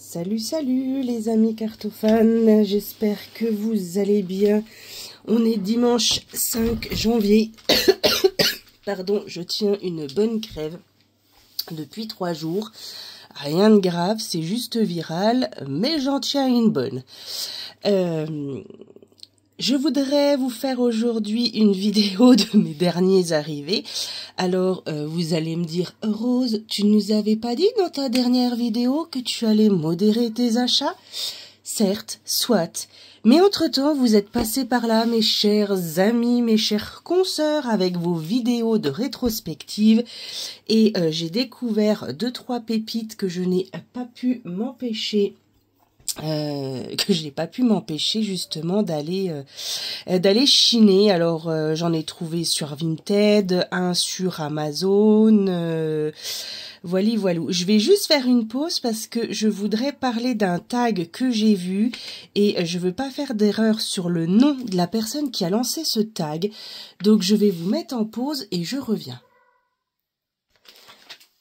Salut, salut les amis cartophanes, j'espère que vous allez bien. On est dimanche 5 janvier. Pardon, je tiens une bonne crève depuis 3 jours. Rien de grave, c'est juste viral, mais j'en tiens une bonne. Je voudrais vous faire aujourd'hui une vidéo de mes derniers arrivés. Alors, vous allez me dire, Rose, tu nous avais pas dit dans ta dernière vidéo que tu allais modérer tes achats? Certes, soit. Mais entre-temps, vous êtes passés par là, mes chers amis, mes chers consoeurs, avec vos vidéos de rétrospective. Et j'ai découvert 2-3 pépites que je n'ai pas pu m'empêcher justement d'aller chiner. Alors j'en ai trouvé sur Vinted, un sur Amazon, voilà. Je vais juste faire une pause parce que je voudrais parler d'un tag que j'ai vu et je veux pas faire d'erreur sur le nom de la personne qui a lancé ce tag. Donc je vais vous mettre en pause et je reviens.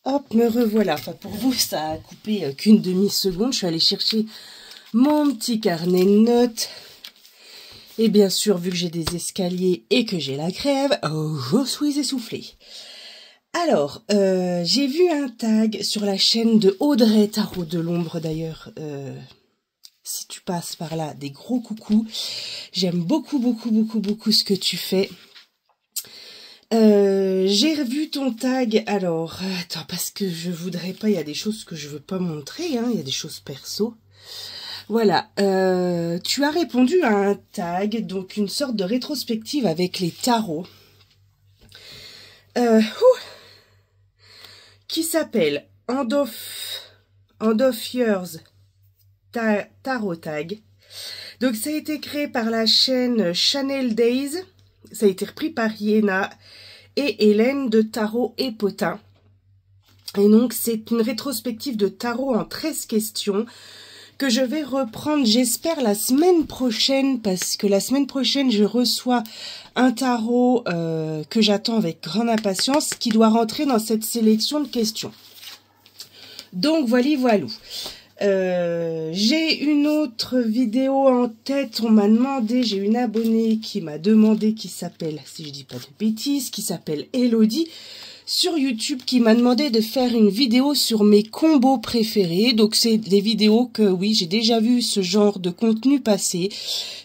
Hop, me revoilà. Enfin, pour vous, ça a coupé qu'une demi-seconde. Je suis allée chercher mon petit carnet de notes. Et bien sûr, vu que j'ai des escaliers et que j'ai la crève, je suis essoufflée. Alors, j'ai vu un tag sur la chaîne de Audrey Tarot de l'Ombre d'ailleurs. Si tu passes par là, des gros coucous. J'aime beaucoup ce que tu fais. J'ai revu ton tag. Alors, attends, parce que je voudrais pas, il y a des choses que je veux pas montrer, hein, il y a des choses perso. Voilà, tu as répondu à un tag, donc une sorte de rétrospective avec les tarots, qui s'appelle End of Years Tarot Tag. Donc ça a été créé par la chaîne Channel Days, ça a été repris par Yéna et Hélène de Tarot et Potin. Et donc c'est une rétrospective de tarot en 13 questions, que je vais reprendre, j'espère, la semaine prochaine, parce que la semaine prochaine, je reçois un tarot que j'attends avec grande impatience, qui doit rentrer dans cette sélection de questions. Donc, voilà. J'ai une autre vidéo en tête, on m'a demandé, j'ai une abonnée qui m'a demandé, qui s'appelle, si je dis pas de bêtises, qui s'appelle Elodie, sur YouTube, qui m'a demandé de faire une vidéo sur mes combos préférés. Donc c'est des vidéos que oui, j'ai déjà vu ce genre de contenu passer.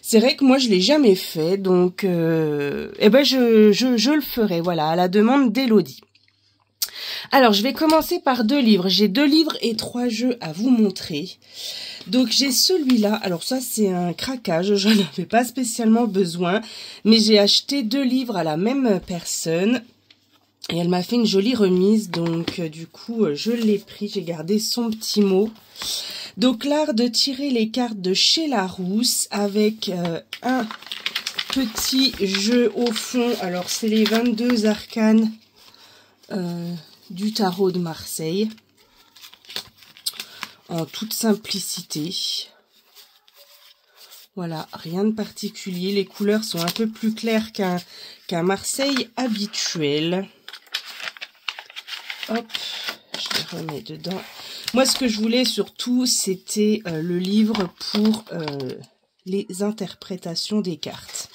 C'est vrai que moi je l'ai jamais fait, donc je le ferai, voilà, à la demande d'Elodie. Alors je vais commencer par 2 livres. J'ai 2 livres et 3 jeux à vous montrer. Donc j'ai celui-là, alors ça c'est un craquage, je n'en avais pas spécialement besoin, mais j'ai acheté 2 livres à la même personne. Et elle m'a fait une jolie remise, donc du coup je l'ai pris, j'ai gardé son petit mot. Donc l'art de tirer les cartes de chez Larousse avec un petit jeu au fond. Alors c'est les 22 arcanes du tarot de Marseille, en toute simplicité. Voilà, rien de particulier, les couleurs sont un peu plus claires qu'un Marseille habituel. Hop, je les remets dedans. Moi, ce que je voulais surtout, c'était le livre pour les interprétations des cartes.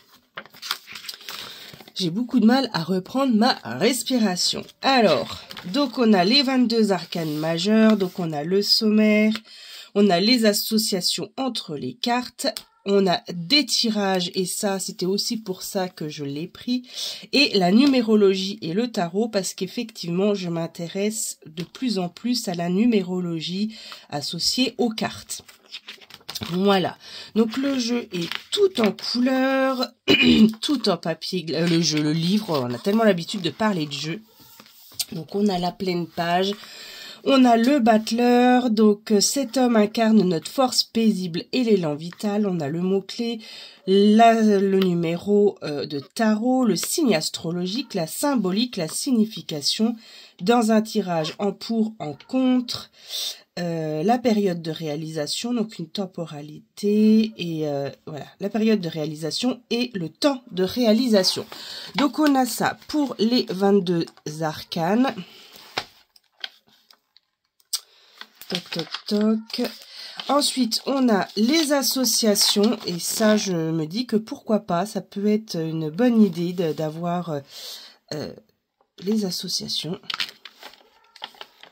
J'ai beaucoup de mal à reprendre ma respiration. Alors, donc on a les 22 arcanes majeures, donc on a le sommaire, on a les associations entre les cartes, on a des tirages, et ça, c'était aussi pour ça que je l'ai pris, et la numérologie et le tarot, parce qu'effectivement, je m'intéresse de plus en plus à la numérologie associée aux cartes. Voilà, donc le jeu est tout en couleur, tout en papier, le livre, on a tellement l'habitude de parler de jeu. Donc on a la pleine page. On a le battleur, donc cet homme incarne notre force paisible et l'élan vital. On a le mot-clé, le numéro de tarot, le signe astrologique, la symbolique, la signification, dans un tirage en pour, en contre, la période de réalisation, donc une temporalité, et voilà, la période de réalisation et le temps de réalisation. Donc on a ça pour les 22 arcanes. Toc, toc, toc. Ensuite, on a les associations. Et ça, je me dis que pourquoi pas, ça peut être une bonne idée d'avoir les associations.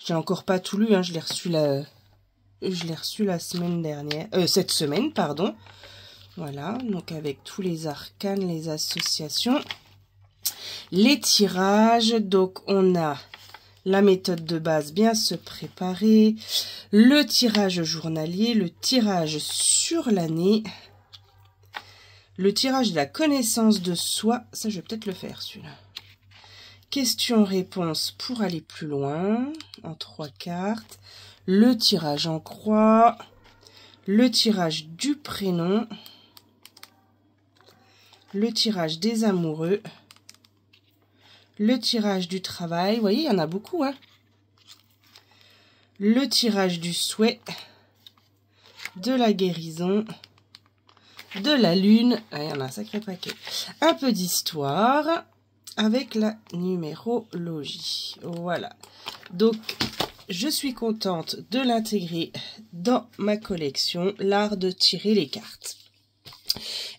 J'ai encore pas tout lu, hein, je l'ai reçu la semaine dernière, cette semaine, pardon. Voilà, donc avec tous les arcanes, les associations, les tirages. Donc on a la méthode de base, bien se préparer, le tirage journalier, le tirage sur l'année, le tirage de la connaissance de soi. Ça, je vais peut-être le faire celui-là. Question-réponse pour aller plus loin, en 3 cartes. Le tirage en croix. Le tirage du prénom. Le tirage des amoureux. Le tirage du travail. Vous voyez, il y en a beaucoup, hein. Le tirage du souhait. De la guérison. De la lune. Ah, il y en a un sacré paquet. Un peu d'histoire. Avec la numérologie. Voilà. Donc, je suis contente de l'intégrer dans ma collection, l'art de tirer les cartes.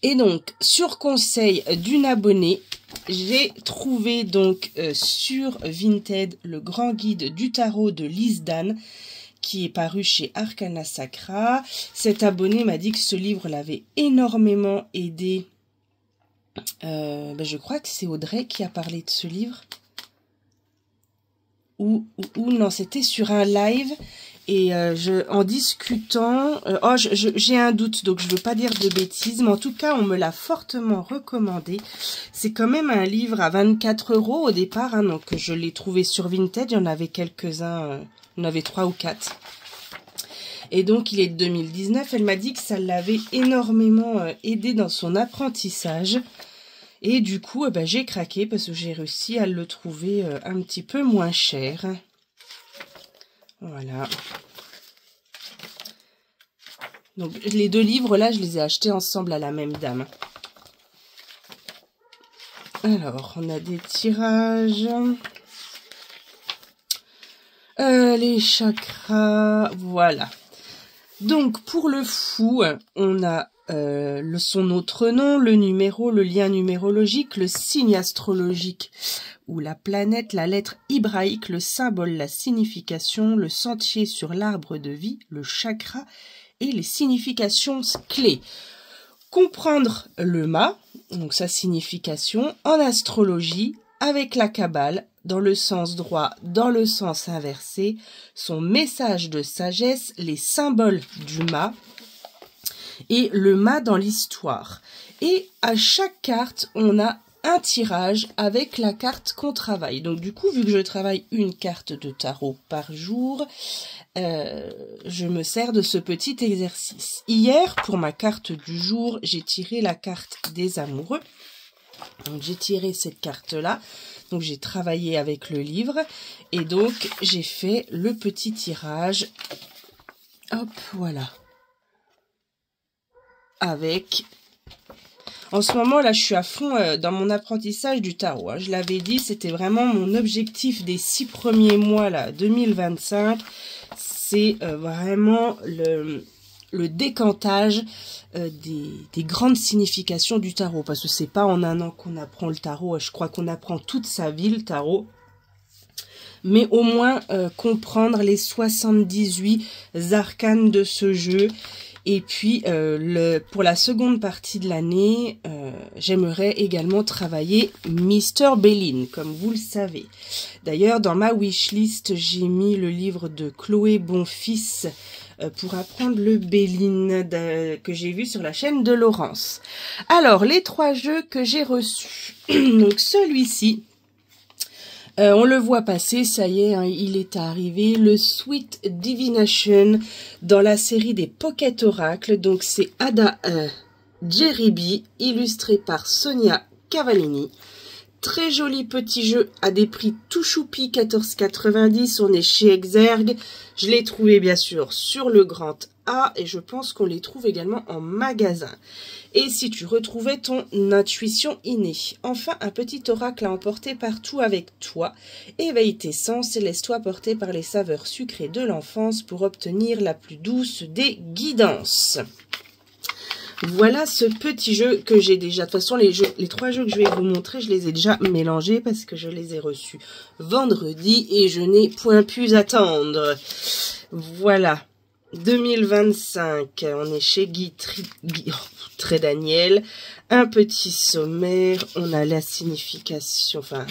Et donc, sur conseil d'une abonnée, j'ai trouvé donc sur Vinted le grand guide du tarot de Lise Dan, qui est paru chez Arcana Sacra. Cet abonné m'a dit que ce livre l'avait énormément aidé. Je crois que c'est Audrey qui a parlé de ce livre. Ou non, c'était sur un live. Et en discutant... j'ai un doute, donc je veux pas dire de bêtises. Mais en tout cas, on me l'a fortement recommandé. C'est quand même un livre à 24 € au départ. Hein, donc je l'ai trouvé sur Vinted. Il y en avait quelques-uns. Il y en avait 3 ou 4. Et donc, il est de 2019. Elle m'a dit que ça l'avait énormément aidé dans son apprentissage. Et du coup, j'ai craqué parce que j'ai réussi à le trouver un petit peu moins cher. Voilà. Donc, les 2 livres, là, je les ai achetés ensemble à la même dame. Alors, on a des tirages. Les chakras, voilà. Donc, pour le fou, on a son autre nom, le numéro, le lien numérologique, le signe astrologique ou la planète, la lettre hébraïque, le symbole, la signification, le sentier sur l'arbre de vie, le chakra et les significations clés. Comprendre le mât, donc sa signification, en astrologie, avec la Kabbale, dans le sens droit, dans le sens inversé, son message de sagesse, les symboles du mât et le mât dans l'histoire. Et à chaque carte, on a un tirage avec la carte qu'on travaille. Donc du coup, vu que je travaille une carte de tarot par jour, je me sers de ce petit exercice. Hier, pour ma carte du jour, j'ai tiré la carte des amoureux. Donc j'ai tiré cette carte-là. Donc j'ai travaillé avec le livre. Et donc j'ai fait le petit tirage. Hop, voilà. Avec... En ce moment, là, je suis à fond dans mon apprentissage du tarot. Hein. Je l'avais dit, c'était vraiment mon objectif des 6 premiers mois, là, 2025. C'est vraiment le décantage des grandes significations du tarot. Parce que c'est pas en un an qu'on apprend le tarot. Je crois qu'on apprend toute sa vie, le tarot. Mais au moins comprendre les 78 arcanes de ce jeu. Et puis, pour la seconde partie de l'année, j'aimerais également travailler Mr. Bellin, comme vous le savez. D'ailleurs, dans ma wishlist, j'ai mis le livre de Chloé Bonfils pour apprendre le Bellin que j'ai vu sur la chaîne de Laurence. Alors, les 3 jeux que j'ai reçus. Donc, celui-ci... on le voit passer, ça y est, hein, il est arrivé, le Sweet Divination dans la série des Pocket Oracles. Donc c'est Ada Jeribi, illustré par Sonia Cavallini. Très joli petit jeu à des prix tout choupi, 14,90. On est chez Exergue. Je l'ai trouvé bien sûr sur le grand A et je pense qu'on les trouve également en magasin. Et si tu retrouvais ton intuition innée. Enfin, un petit oracle à emporter partout avec toi. Éveille tes sens et laisse-toi porter par les saveurs sucrées de l'enfance pour obtenir la plus douce des guidances. Voilà ce petit jeu que j'ai déjà. De toute façon, les 3 jeux que je vais vous montrer, je les ai déjà mélangés parce que je les ai reçus vendredi et je n'ai point pu attendre. Voilà. 2025, on est chez Guy Trédaniel. Un petit sommaire, on a la signification, enfin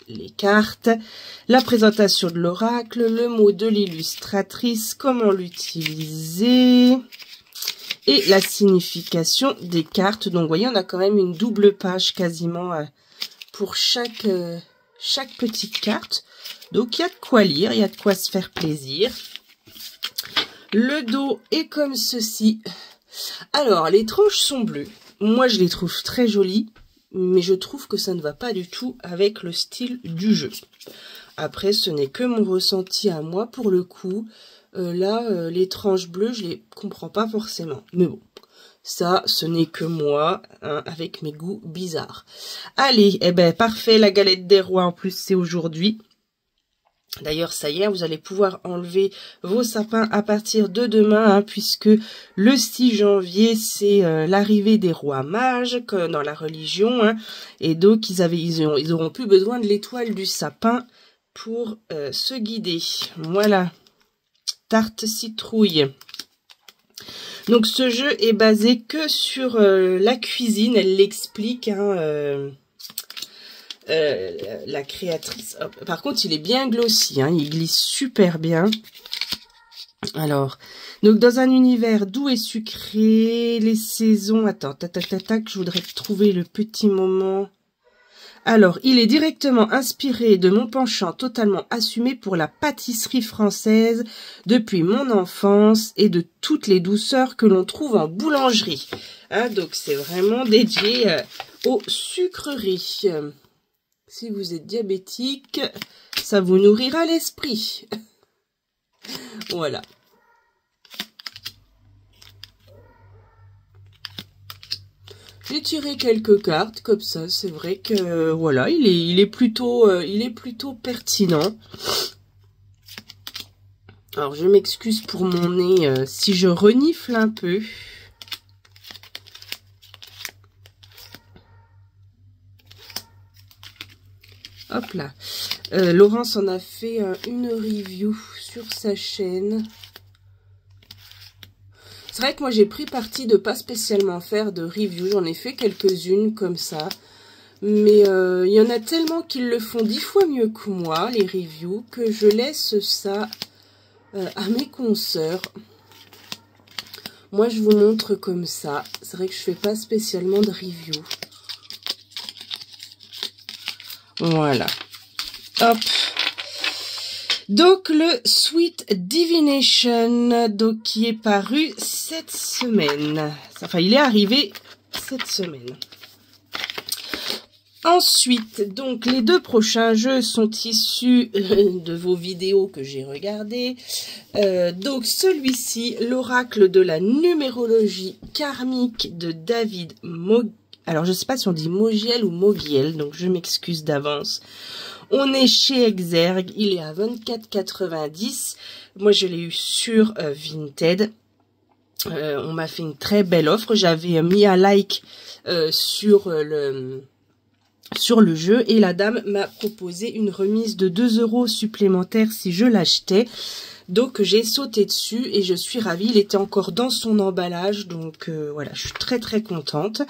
les cartes, la présentation de l'oracle, le mot de l'illustratrice, comment l'utiliser et la signification des cartes. Donc vous voyez, on a quand même une double page quasiment pour chaque petite carte. Donc il y a de quoi lire, il y a de quoi se faire plaisir. Le dos est comme ceci. Alors, les tranches sont bleues. Moi, je les trouve très jolies, mais je trouve que ça ne va pas du tout avec le style du jeu. Après, ce n'est que mon ressenti à moi. Pour le coup, là, les tranches bleues, je les comprends pas forcément. Mais bon, ça, ce n'est que moi, hein, avec mes goûts bizarres. Allez, eh ben, parfait, la galette des rois, en plus, c'est aujourd'hui. D'ailleurs, ça y est, vous allez pouvoir enlever vos sapins à partir de demain, hein, puisque le 6 janvier, c'est l'arrivée des rois mages dans la religion. Hein, et donc, ils auront plus besoin de l'étoile du sapin pour se guider. Voilà, tarte citrouille. Donc, ce jeu est basé que sur la cuisine, elle l'explique, hein, la créatrice. Par contre, il est bien glossy, hein, il glisse super bien. Alors, donc dans un univers doux et sucré, les saisons... Attends, tac, je voudrais trouver le petit moment. Alors, il est directement inspiré de mon penchant totalement assumé pour la pâtisserie française depuis mon enfance et de toutes les douceurs que l'on trouve en boulangerie. Hein, donc, c'est vraiment dédié aux sucreries. Si vous êtes diabétique, ça vous nourrira l'esprit. Voilà. J'ai tiré quelques cartes comme ça. C'est vrai que voilà, il est plutôt pertinent. Alors je m'excuse pour mon nez si je renifle un peu. Hop là. Laurence en a fait une review sur sa chaîne. C'est vrai que moi j'ai pris parti de pas spécialement faire de review. J'en ai fait quelques-unes comme ça. Mais il y en a tellement qu'ils le font 10 fois mieux que moi, les reviews, que je laisse ça à mes consoeurs. Moi je vous montre comme ça. C'est vrai que je fais pas spécialement de review. Voilà. Hop. Donc, le Sweet Divination, donc, qui est paru cette semaine. Enfin, il est arrivé cette semaine. Ensuite, donc, les 2 prochains jeux sont issus de vos vidéos que j'ai regardées. Donc, celui-ci, l'oracle de la numérologie karmique de David Mogiel. Alors, je ne sais pas si on dit Mogiel ou Mogiel, donc je m'excuse d'avance. On est chez Exergue, il est à 24,90. Moi, je l'ai eu sur Vinted. On m'a fait une très belle offre. J'avais mis un like sur le jeu et la dame m'a proposé une remise de 2 € supplémentaires si je l'achetais. Donc, j'ai sauté dessus et je suis ravie. Il était encore dans son emballage, donc voilà, je suis très très contente.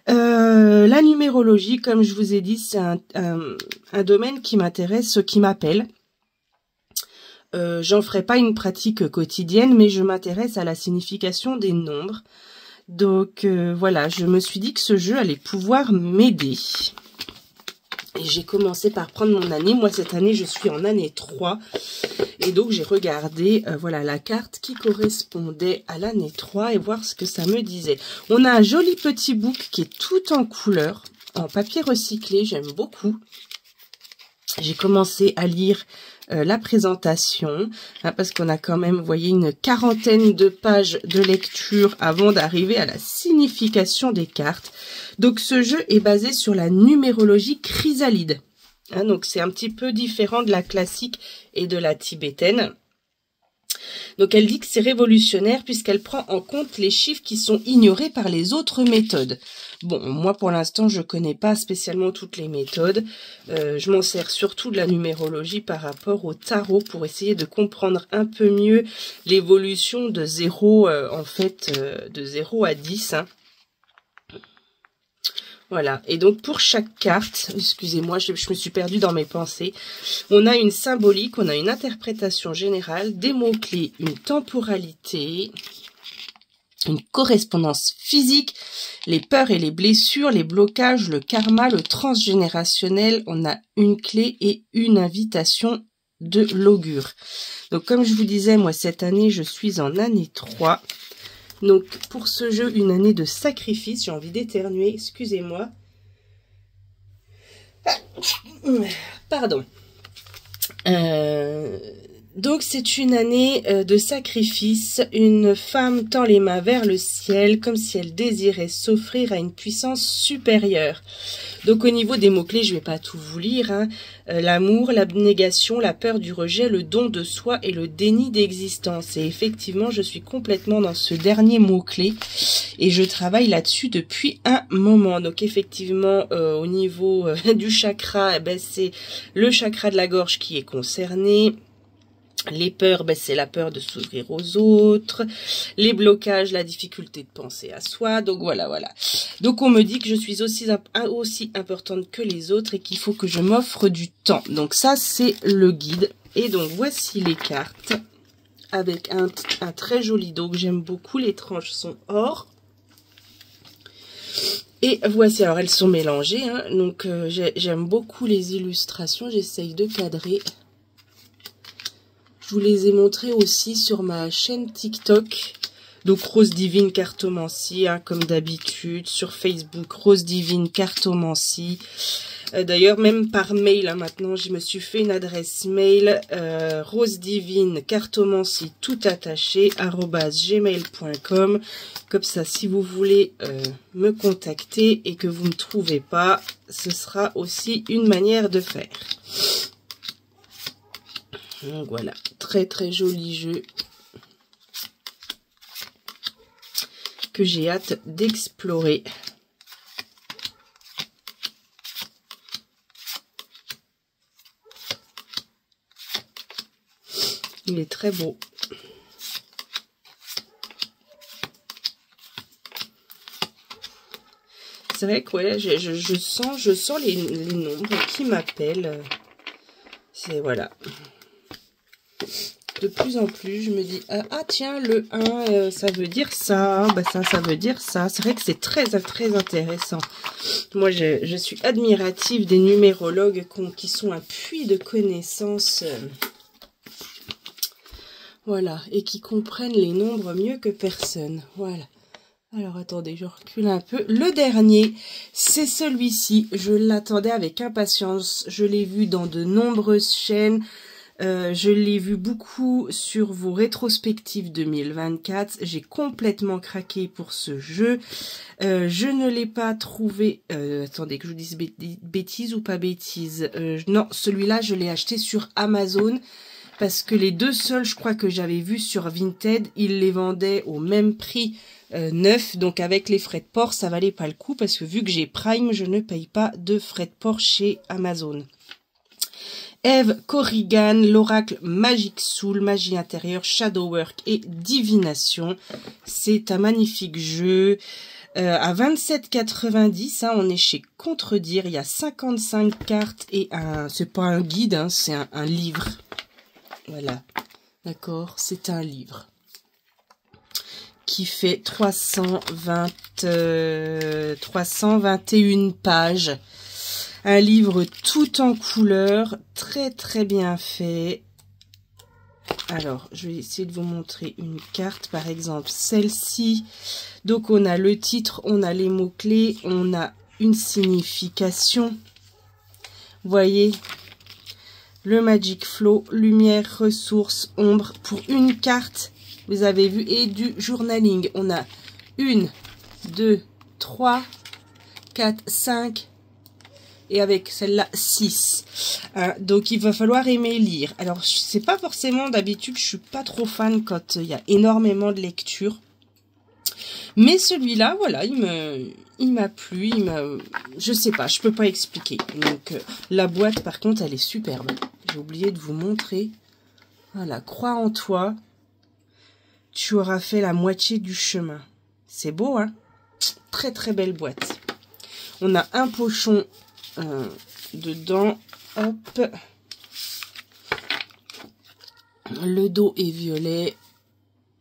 La numérologie, comme je vous ai dit, c'est un domaine qui m'intéresse, qui m'appelle. J'en ferai pas une pratique quotidienne, mais je m'intéresse à la signification des nombres. Donc voilà, je me suis dit que ce jeu allait pouvoir m'aider. Et j'ai commencé par prendre mon année. Moi, cette année, je suis en année 3. Et donc, j'ai regardé voilà, la carte qui correspondait à l'année 3 et voir ce que ça me disait. On a un joli petit book qui est tout en couleur, en papier recyclé. J'aime beaucoup. J'ai commencé à lire la présentation, hein, parce qu'on a quand même, vous voyez, une 40aine de pages de lecture avant d'arriver à la signification des cartes. Donc ce jeu est basé sur la numérologie chrysalide. Hein, donc c'est un petit peu différent de la classique et de la tibétaine. Donc elle dit que c'est révolutionnaire puisqu'elle prend en compte les chiffres qui sont ignorés par les autres méthodes. Bon, moi pour l'instant je connais pas spécialement toutes les méthodes. Je m'en sers surtout de la numérologie par rapport au tarot pour essayer de comprendre un peu mieux l'évolution de 0, de 0 à 10. Hein. Voilà, et donc pour chaque carte, excusez-moi, je me suis perdue dans mes pensées, on a une symbolique, on a une interprétation générale, des mots-clés, une temporalité, une correspondance physique, les peurs et les blessures, les blocages, le karma, le transgénérationnel, on a une clé et une invitation de l'augure. Donc comme je vous disais, moi cette année, je suis en année 3. Donc, pour ce jeu, une année de sacrifice. J'ai envie d'éternuer, excusez-moi. Pardon. Donc, c'est une année de sacrifice. Une femme tend les mains vers le ciel, comme si elle désirait s'offrir à une puissance supérieure. Donc, au niveau des mots-clés, je ne vais pas tout vous lire. Hein. L'amour, l'abnégation, la peur du rejet, le don de soi et le déni d'existence. Et effectivement, je suis complètement dans ce dernier mot-clé. Et je travaille là-dessus depuis un moment. Donc, effectivement, au niveau du chakra, c'est le chakra de la gorge qui est concerné. Les peurs, c'est la peur de s'ouvrir aux autres. Les blocages, la difficulté de penser à soi. Donc voilà. Donc on me dit que je suis aussi importante que les autres et qu'il faut que je m'offre du temps. Donc ça, c'est le guide. Et donc voici les cartes avec un très joli dos que j'aime beaucoup. Les tranches sont or. Et voici, alors elles sont mélangées. Hein, donc j'aime beaucoup les illustrations. J'essaye de cadrer. Je vous les ai montrés aussi sur ma chaîne TikTok. Donc Rose Divine Cartomancie, hein, comme d'habitude. Sur Facebook, Rose Divine Cartomancie. D'ailleurs, même par mail, hein, maintenant, je me suis fait une adresse mail. Rose Divine Cartomancie, tout attaché, @gmail.com. Comme ça, si vous voulez me contacter et que vous ne me trouvez pas, ce sera aussi une manière de faire. Donc voilà, très très joli jeu que j'ai hâte d'explorer. Il est très beau. C'est vrai que ouais, je sens les nombres qui m'appellent. C'est voilà. De plus en plus, je me dis, ah tiens, le 1, ça veut dire ça, ça veut dire ça. C'est vrai que c'est très, très intéressant. Moi, je suis admirative des numérologues qui sont un puits de connaissances, voilà, et qui comprennent les nombres mieux que personne. Voilà. Alors, attendez, je recule un peu. Le dernier, c'est celui-ci. Je l'attendais avec impatience. Je l'ai vu dans de nombreuses chaînes. Je l'ai vu beaucoup sur vos rétrospectives 2024. J'ai complètement craqué pour ce jeu. Je ne l'ai pas trouvé... attendez, que je vous dise bêtises ou pas bêtises. Non, celui-là, je l'ai acheté sur Amazon. Parce que les deux seuls, je crois que j'avais vu sur Vinted, ils les vendaient au même prix neuf. Donc avec les frais de port, ça valait pas le coup. Parce que vu que j'ai Prime, je ne paye pas de frais de port chez Amazon. Eve Corrigan, l'oracle Magic Soul, magie intérieure, shadow work et divination. C'est un magnifique jeu. À 27,90, hein, on est chez Contredire. Il y a 55 cartes et c'est pas un guide, hein, c'est un livre. Voilà, d'accord, c'est un livre qui fait 321 pages. Un livre tout en couleur, très très bien fait. Alors, je vais essayer de vous montrer une carte, par exemple celle-ci. Donc, on a le titre, on a les mots-clés, on a une signification. Vous voyez, le Magic Flow, lumière, ressources, ombre pour une carte. Vous avez vu, et du journaling. On a 1, 2, 3, 4, 5 et avec celle-là 6. Donc il va falloir aimer lire. Alors c'est pas forcément d'habitude, je suis pas trop fan quand il y a énormément de lecture. Mais celui-là, voilà, il m'a plu, je sais pas, je peux pas expliquer. Donc la boîte par contre, elle est superbe. J'ai oublié de vous montrer. Voilà, crois en toi. Tu auras fait la moitié du chemin. C'est beau, hein? Très très belle boîte. On a un pochon dedans. Hop. Le dos est violet.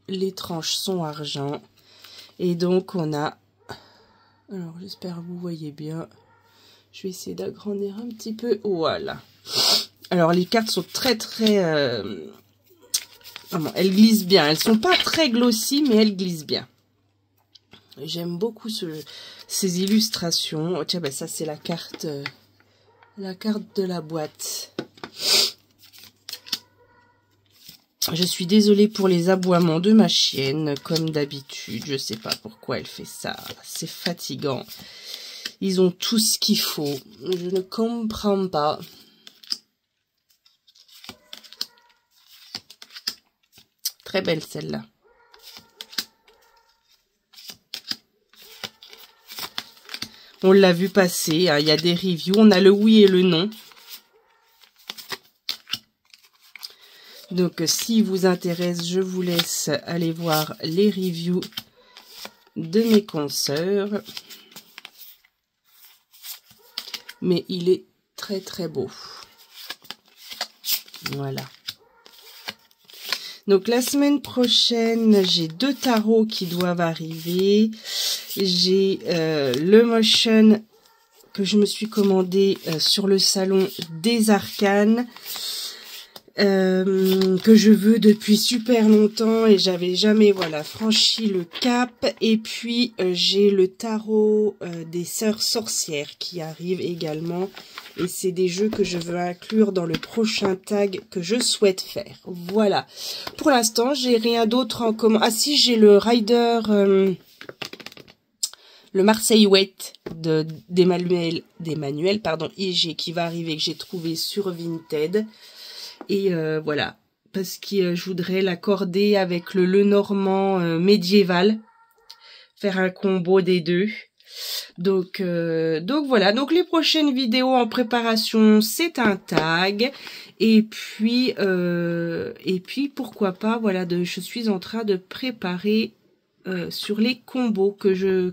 Les tranches sont argent. Et donc on a... Alors j'espère que vous voyez bien. Je vais essayer d'agrandir un petit peu. Voilà. Alors les cartes sont très très... elles glissent bien. Elles sont pas très glossy, mais elles glissent bien. J'aime beaucoup ces illustrations. Oh, tiens, ben ça c'est la carte de la boîte. Je suis désolée pour les aboiements de ma chienne, comme d'habitude. Je sais pas pourquoi elle fait ça. C'est fatigant. Ils ont tout ce qu'il faut. Je ne comprends pas. Très belle celle-là. On l'a vu passer, hein, il y a des reviews. On a le oui et le non. Donc, si vous intéresse, je vous laisse aller voir les reviews de mes consoeurs. Mais il est très très beau. Voilà. Donc, la semaine prochaine, j'ai 2 tarots qui doivent arriver. J'ai le Motion que je me suis commandé sur le salon des Arcanes. Que je veux depuis super longtemps et j'avais jamais franchi le cap. Et puis j'ai le tarot des sœurs sorcières qui arrive également, et c'est des jeux que je veux inclure dans le prochain tag que je souhaite faire. Voilà, pour l'instant j'ai rien d'autre en commun. Ah si, j'ai le Rider, le Marseille Weight d'Emmanuel IG qui va arriver, que j'ai trouvé sur Vinted. Et voilà, parce que je voudrais l'accorder avec le Lenormand médiéval, faire un combo des deux. Donc voilà, donc les prochaines vidéos en préparation, c'est un tag. Et puis pourquoi pas, voilà, je suis en train de préparer sur les combos que je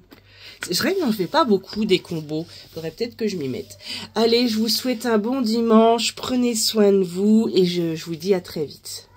n'en fais pas beaucoup des combos. Faudrait peut-être que je m'y mette. Allez, je vous souhaite un bon dimanche. Prenez soin de vous et je vous dis à très vite.